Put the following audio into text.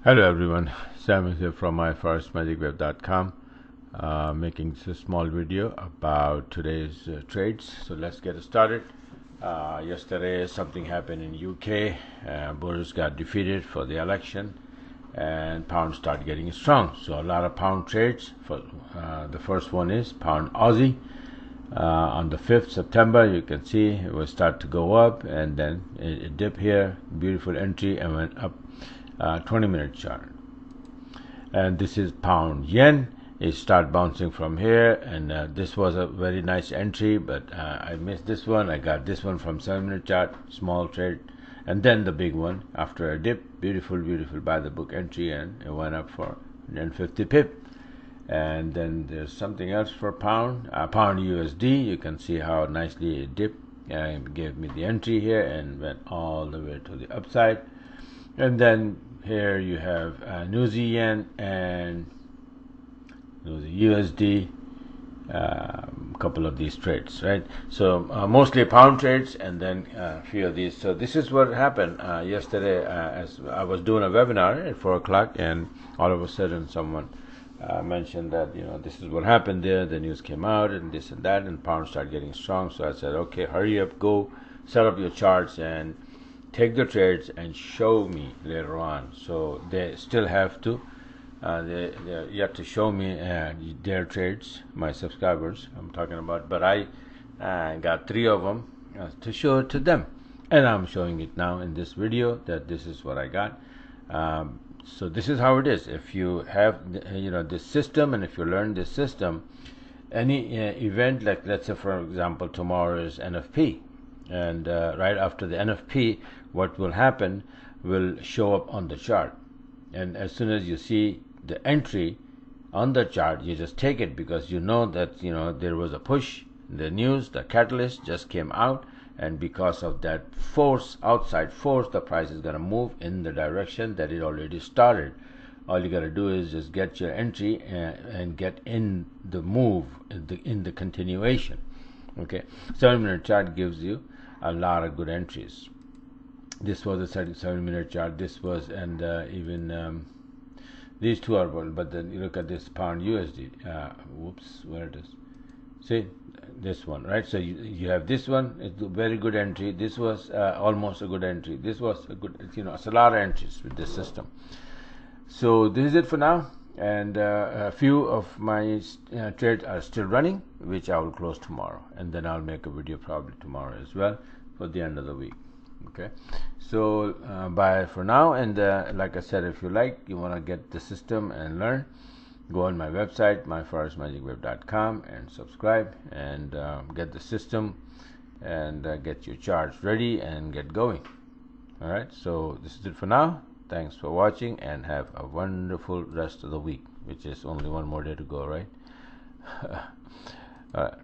Hello everyone, Sam is here from myforestmagicweb.com, making this a small video about today's trades. So let's get started. Yesterday something happened in UK. Boris got defeated for the election and pound started getting strong. So a lot of pound trades. For the first one is pound Aussie. On the 5th September, you can see it will start to go up, and then it dipped here, beautiful entry, and went up 20-minute chart. And this is pound yen. It start bouncing from here, and this was a very nice entry, but I missed this one. I got this one from 7-minute chart, small trade, and then the big one after a dip. Beautiful by the book entry, and it went up for 150 pip. And then there's something else for pound USD. You can see how nicely it dipped, and gave me the entry here and went all the way to the upside. And then here you have New Zealand yen and New Zealand USD, a couple of these trades, right? So mostly pound trades, and then a few of these. So this is what happened yesterday as I was doing a webinar at 4 o'clock, and all of a sudden someone mentioned that, this is what happened there. The news came out and this and that, and pound started getting strong. So I said, okay, hurry up, go set up your charts and take the trades and show me later on. So they still have to they're yet to show me their trades, my subscribers I'm talking about, but I got 3 of them to show it to them, and I'm showing it now in this video that this is what I got. So this is how it is. If you have this system, and if you learn this system, any event, like let's say for example tomorrow is NFP, and right after the NFP, what will happen will show up on the chart, and as soon as you see the entry on the chart, you just take it, because you know that there was a push, the news, the catalyst just came out, and because of that force, outside force, the price is going to move in the direction that it already started. All you got to do is just get your entry and get in the move, in the continuation. Okay, 7-minute chart gives you a lot of good entries. This was a 7-minute chart. This was, and even these two are good. But then you look at this pound USD. Whoops, where it is? See this one, right? So you have this one. It's a very good entry. This was almost a good entry. This was a good. It's a lot of entries with this system. So this is it for now. And a few of my trades are still running, which I will close tomorrow, and then I'll make a video probably tomorrow as well for the end of the week. Okay, so bye for now, and like I said, if you want to get the system and learn, go on my website, myforestmagicweb.com, and subscribe and get the system and get your charts ready and get going. All right, so this is it for now. Thanks for watching, and have a wonderful rest of the week, which is only one more day to go, right? All right.